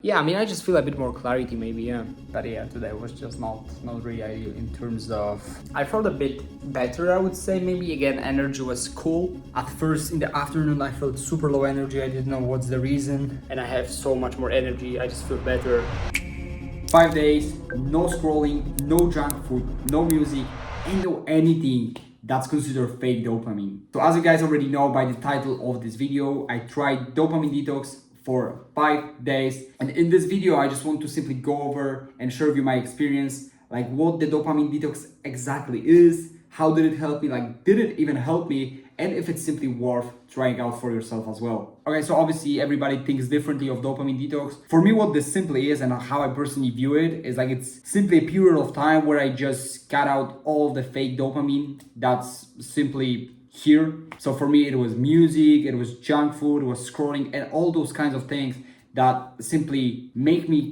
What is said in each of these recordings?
Yeah, I mean, I just feel a bit more clarity maybe, yeah. But yeah, today was just not really ideal in terms of... I felt a bit better, I would say. Maybe, again, energy was cool. At first, in the afternoon, I felt super low energy. I didn't know what's the reason. And I have so much more energy. I just feel better. 5 days, no scrolling, no junk food, no music, and no anything that's considered fake dopamine. So as you guys already know by the title of this video, I tried Dopamine Detox for 5 days. And in this video, I just want to simply go over and share with you my experience, like what the dopamine detox exactly is, how did it help me, like did it even help me, and if it's simply worth trying out for yourself as well. Okay, so obviously everybody thinks differently of dopamine detox. For me, what this simply is and how I personally view it is like it's simply a period of time where I just cut out all the fake dopamine that's simply here. So for me, it was music, it was junk food, it was scrolling, and all those kinds of things that simply make me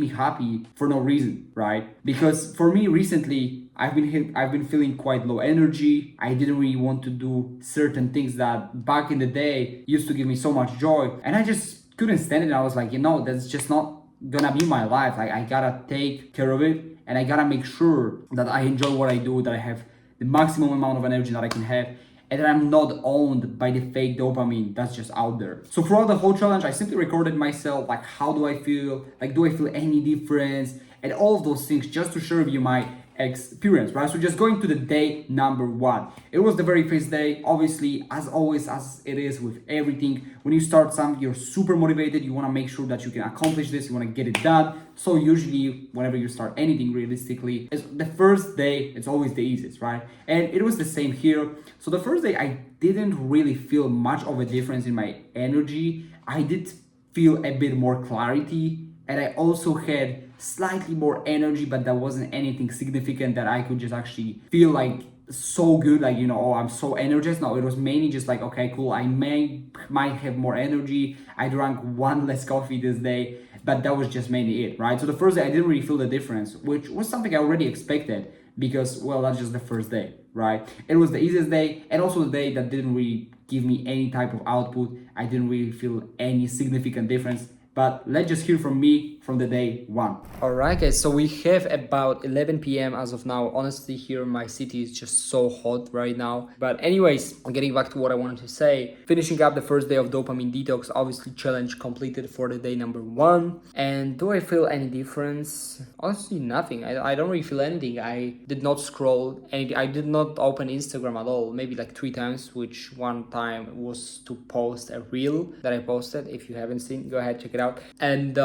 happy for no reason, right? Because for me recently, I've been feeling quite low energy. I didn't really want to do certain things that back in the day used to give me so much joy, and I just couldn't stand it. And I was like, that's just not gonna be my life. Like I gotta take care of it, and I gotta make sure that I enjoy what I do, that I have the maximum amount of energy that I can have, and that I'm not owned by the fake dopamine that's just out there. So throughout the whole challenge, I simply recorded myself, like how do I feel, like do I feel any difference, and all of those things, just to share with you my experience, right? So just going to the day number 1. It was the very first day. Obviously, as always, as it is with everything, when you start something, you're super motivated. You want to make sure that you can accomplish this. You want to get it done. So usually, whenever you start anything realistically, it's the first day, it's always the easiest, right? And it was the same here. So the first day, I didn't really feel much of a difference in my energy. I did feel a bit more clarity, and I also had slightly more energy, but that wasn't anything significant that I could just actually feel like so good, like, oh, I'm so energized. No, it was mainly just like, okay, cool, I might have more energy. I drank 1 less coffee this day, but that was just mainly it, right? So the first day I didn't really feel the difference, which was something I already expected because, well, that's just the first day, right? It was the easiest day, and also the day that didn't really give me any type of output. I didn't really feel any significant difference. But let's just hear from me from the day 1. Alright guys, so we have about 11 p.m. as of now. Honestly, here in my city is just so hot right now. But anyways, getting back to what I wanted to say. Finishing up the first day of Dopamine Detox, obviously challenge completed for the day number 1. And do I feel any difference? Honestly, nothing. I don't really feel anything. I did not scroll, and I did not open Instagram at all. Maybe like 3 times, which one time was to post a reel that I posted. If you haven't seen, go ahead, check it out. And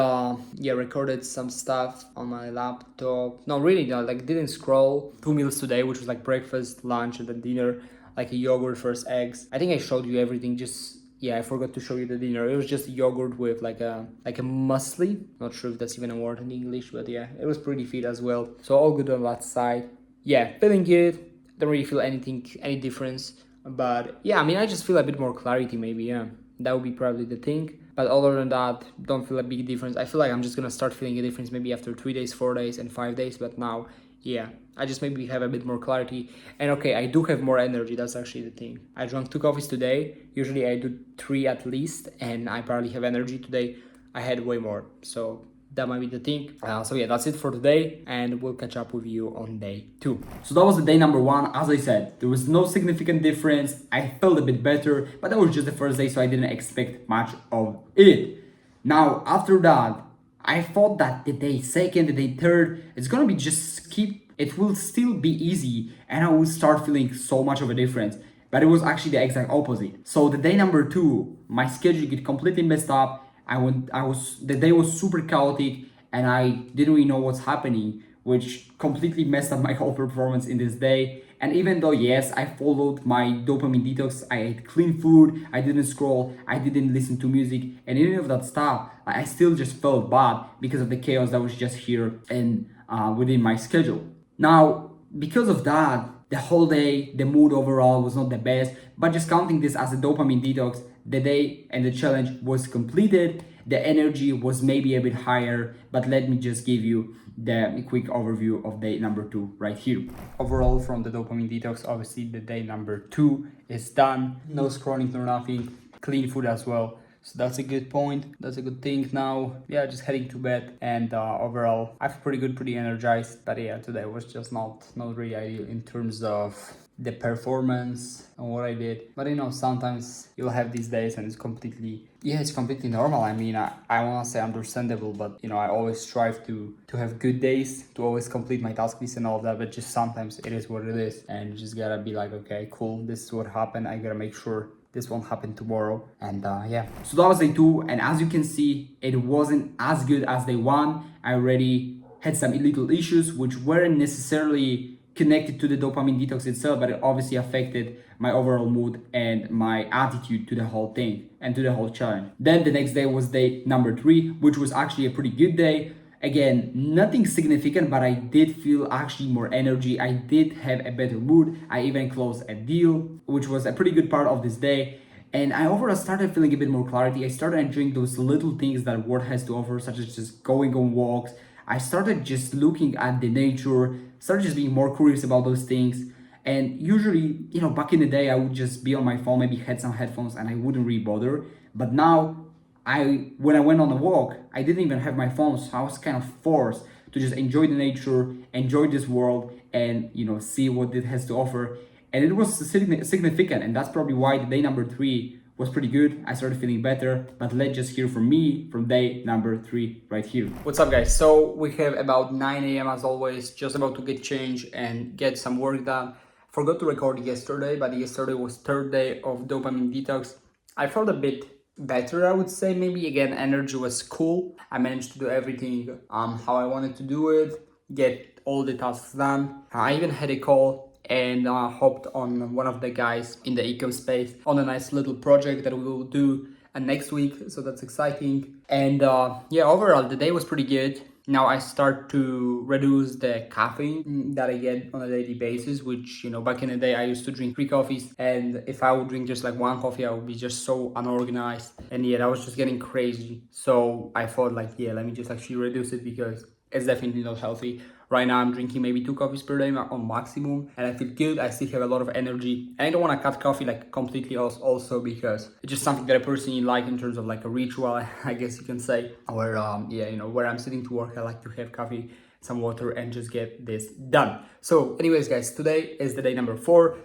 yeah, recorded some stuff on my laptop. No, really, no, like didn't scroll. 2 meals today, which was like breakfast, lunch, and then dinner, like a yogurt, first eggs. I think I showed you everything. Just, yeah, I forgot to show you the dinner. It was just yogurt with like a muesli. Not sure if that's even a word in English, but yeah, it was pretty fit as well. So all good on that side. Yeah, feeling good. Don't really feel any difference. But yeah, I mean, I just feel a bit more clarity maybe, yeah. That would be probably the thing. But other than that, don't feel a big difference. I feel like I'm just gonna start feeling a difference maybe after 3 days, 4 days, and 5 days. But now, yeah, I just maybe have a bit more clarity. And okay, I do have more energy. That's actually the thing. I drank 2 coffees today. Usually I do 3 at least, and I barely have energy today. I had way more. So that might be the thing. So yeah, that's it for today, and we'll catch up with you on day 2. So that was the day number 1. As I said, there was no significant difference. I felt a bit better, but that was just the first day, so I didn't expect much of it. Now, after that, I thought that the day 2nd, the day 3rd, it's gonna be just it will still be easy, and I will start feeling so much of a difference. But it was actually the exact opposite. So the day number 2, my schedule get completely messed up. The day was super chaotic, and I didn't really know what's happening, which completely messed up my whole performance in this day. And even though, yes, I followed my dopamine detox, I ate clean food, I didn't scroll, I didn't listen to music, and any of that stuff, I still just felt bad because of the chaos that was just here and within my schedule. Now, because of that, the whole day, the mood overall was not the best, but just counting this as a dopamine detox, the day and the challenge was completed. The energy was maybe a bit higher, but let me just give you the quick overview of day number 2 right here. Overall, from the dopamine detox, obviously the day number 2 is done. No scrolling, no nothing, clean food as well. So that's a good point. That's a good thing. Now, yeah, just heading to bed, and overall, I feel pretty good, pretty energized. But yeah, today was just not really ideal in terms of the performance and what I did. But sometimes you'll have these days and it's completely normal. I mean, I want to say understandable, but I always strive to have good days, to always complete my task list and all that. But just sometimes it is what it is, and you just gotta be like, okay, cool, this is what happened. I gotta make sure this won't happen tomorrow. And yeah, so that was day 2, and as you can see, it wasn't as good as day 1. I already had some little issues which weren't necessarily connected to the dopamine detox itself, but it obviously affected my overall mood and my attitude to the whole thing and to the whole challenge. Then the next day was day number 3, which was actually a pretty good day. Again, nothing significant, but I did feel actually more energy. I did have a better mood. I even closed a deal, which was a pretty good part of this day. And I overall started feeling a bit more clarity. I started enjoying those little things that world has to offer, such as just going on walks. I started just looking at the nature, started just being more curious about those things. And usually, back in the day, I would just be on my phone, maybe had some headphones, and I wouldn't really bother. But now, when I went on a walk, I didn't even have my phone, so I was kind of forced to just enjoy the nature, enjoy this world, and see what it has to offer. And it was significant, and that's probably why the day number 3 was pretty good. I started feeling better, but let's just hear from me from day number 3 right here. What's up, guys? So we have about 9 a.m. as always, just about to get changed and get some work done. Forgot to record yesterday, but yesterday was 3rd day of dopamine detox. I felt a bit better, I would say. Maybe again, energy was cool. I managed to do everything how I wanted to do it, get all the tasks done. I even had a call and hopped on one of the guys in the ecom space on a nice little project that we will do next week, so that's exciting. And yeah, overall the day was pretty good. Now I start to reduce the caffeine that I get on a daily basis, which back in the day I used to drink 3 coffees, and if I would drink just like 1 coffee I would be just so unorganized, and yeah, that was just getting crazy. So I thought like, yeah, let me just actually reduce it because it's definitely not healthy. Right now I'm drinking maybe 2 coffees per day on maximum, and I feel good. I still have a lot of energy, and I don't want to cut coffee like completely also because it's just something that I personally like in terms of like a ritual, I guess you can say, where where I'm sitting to work, I like to have coffee, some water, and just get this done. So anyways, guys, today is the day number 4.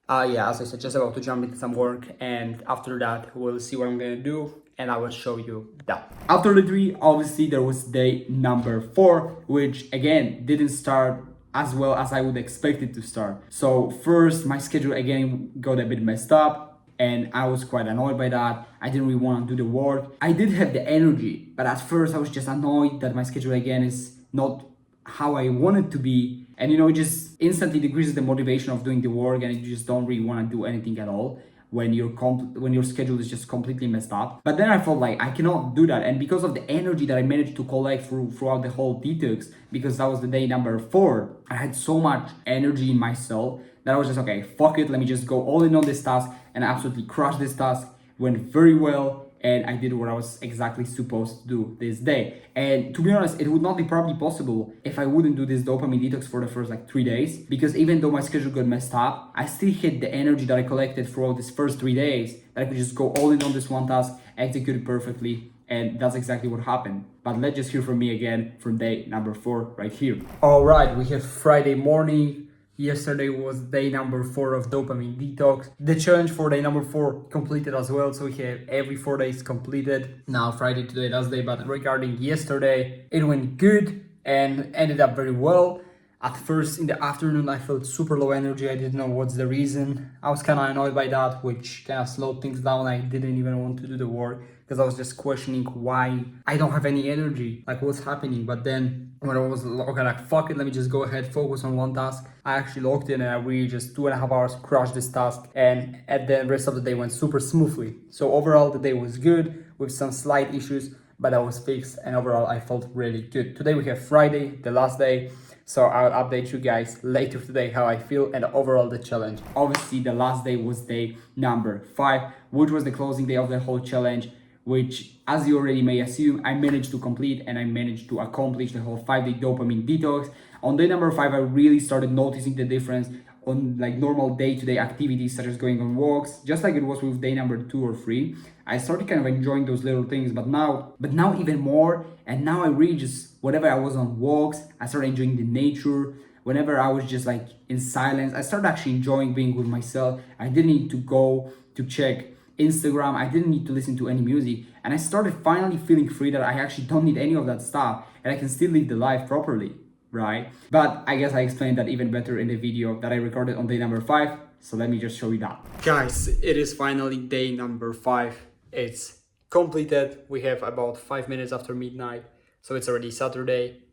Yeah, as I said, just about to jump into some work, and after that we'll see what I'm gonna do, and I will show you that. After the 3, obviously there was day number 4, which again didn't start as well as I would expect it to start. So first, my schedule again got a bit messed up, and I was quite annoyed by that. I didn't really want to do the work. I did have the energy, but at first I was just annoyed that my schedule again is not how I want it to be. And it just instantly decreases the motivation of doing the work, and you just don't really want to do anything at all when your schedule is just completely messed up. But then I felt like I cannot do that, and because of the energy that I managed to collect throughout the whole detox, because that was the day number 4, I had so much energy in myself that I was just, okay, fuck it, let me just go all in on this task, and I absolutely crushed this task. Went very well, and I did what I was exactly supposed to do this day. And to be honest, it would not be probably possible if I wouldn't do this dopamine detox for the first 3 days, because even though my schedule got messed up, I still had the energy that I collected throughout these first 3 days that I could just go all in on this one task, execute it perfectly, and that's exactly what happened. But let's just hear from me again from day number 4 right here. All right, we have Friday morning. Yesterday was day number 4 of dopamine detox. The challenge for day number 4 completed as well, so we have every 4 days completed. Now Friday today, last day, but regarding yesterday, it went good and ended up very well. At first in the afternoon I felt super low energy. I didn't know what's the reason. I was kind of annoyed by that, which kind of slowed things down. I didn't even want to do the work because I was just questioning why I don't have any energy, like what's happening. But then when I was okay, like fuck it, let me just go ahead, focus on one task, I actually logged in and I really just 2.5 hours crushed this task, and at the rest of the day went super smoothly. So overall the day was good with some slight issues, but that was fixed, and overall I felt really good. Today we have Friday, the last day. So I'll update you guys later today how I feel and overall the challenge. Obviously the last day was day number 5, which was the closing day of the whole challenge, which, as you already may assume, I managed to complete, and I managed to accomplish the whole 5-day dopamine detox. On day number 5, I really started noticing the difference on like normal day-to-day activities such as going on walks, just like it was with day number 2 or 3. I started kind of enjoying those little things, but now even more. And now I really just, whenever I was on walks, I started enjoying the nature. Whenever I was just like in silence, I started actually enjoying being with myself. I didn't need to go to check Instagram. I didn't need to listen to any music. And I started finally feeling free that I actually don't need any of that stuff and I can still live the life properly, right? But I guess I explained that even better in the video that I recorded on day number 5. So let me just show you that. Guys, it is finally day number 5. It's completed. We have about 5 minutes after midnight. So it's already Saturday.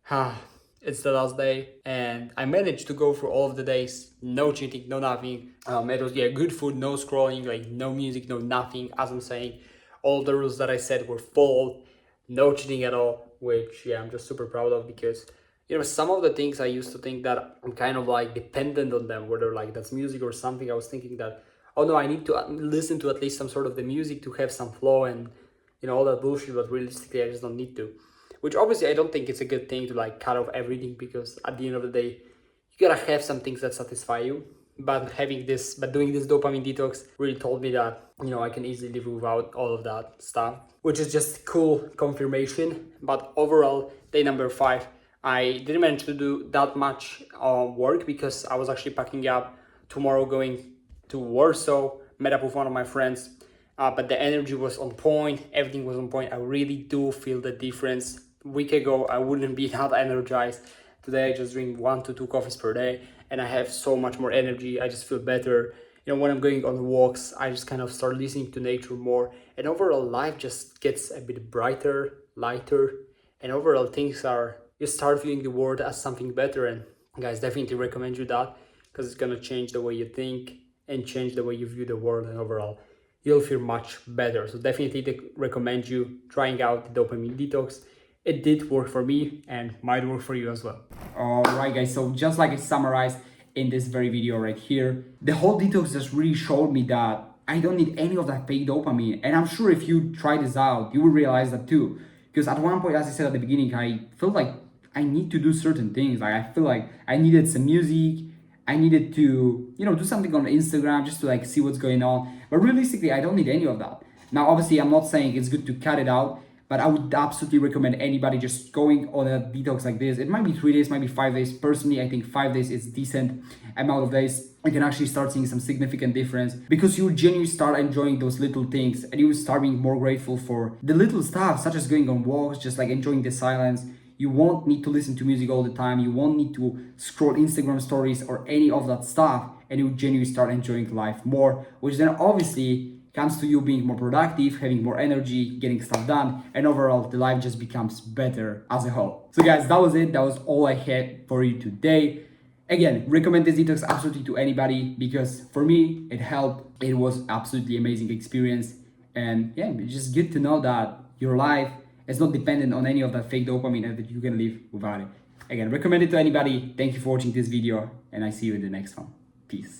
It's the last day and I managed to go through all of the days. No cheating, no nothing. It was good food, no scrolling, like no music, no nothing. As I'm saying, all the rules that I said were followed. No cheating at all, which I'm just super proud of, because some of the things I used to think that I'm kind of like dependent on them, whether like that's music or something. I was thinking that, oh no, I need to listen to at least some sort of the music to have some flow and all that bullshit, but realistically I just don't need to. Which obviously I don't think it's a good thing to like cut off everything, because at the end of the day, you gotta have some things that satisfy you. But doing this dopamine detox really told me that, I can easily live without all of that stuff, which is just cool confirmation. But overall, day number 5, I didn't manage to do that much work because I was actually packing up tomorrow, going to Warsaw, met up with one of my friends. But the energy was on point, everything was on point. I really do feel the difference. A week ago, I wouldn't be that energized. Today, I just drink 1 to 2 coffees per day, and I have so much more energy. I just feel better. When I'm going on walks, I just kind of start listening to nature more, and overall life just gets a bit brighter, lighter, and overall you start viewing the world as something better. And guys, definitely recommend you that, because it's gonna change the way you think and change the way you view the world, and overall you'll feel much better. So definitely recommend you trying out the dopamine detox. It did work for me and might work for you as well. Alright guys, so just like I summarized in this very video right here, the whole detox just really showed me that I don't need any of that fake dopamine. And I'm sure if you try this out, you will realize that too. Because at one point, as I said at the beginning, I felt like I need to do certain things. Like I feel like I needed some music. I needed to, do something on Instagram just to like see what's going on. But realistically, I don't need any of that. Now, obviously, I'm not saying it's good to cut it out, but I would absolutely recommend anybody just going on a detox like this. It might be 3 days, might be 5 days. Personally, I think 5 days is decent amount of days. You can actually start seeing some significant difference, because you genuinely start enjoying those little things and you start being more grateful for the little stuff, such as going on walks, just like enjoying the silence. You won't need to listen to music all the time. You won't need to scroll Instagram stories or any of that stuff, and you genuinely start enjoying life more, which then obviously comes to you being more productive, having more energy, getting stuff done, and overall the life just becomes better as a whole. So guys, that was it. That was all I had for you today. Again, recommend this detox absolutely to anybody, because for me, it helped. It was absolutely amazing experience. And it's just good to know that your life is not dependent on any of that fake dopamine and that you can live without it. Again, recommend it to anybody. Thank you for watching this video, and I see you in the next one. Peace.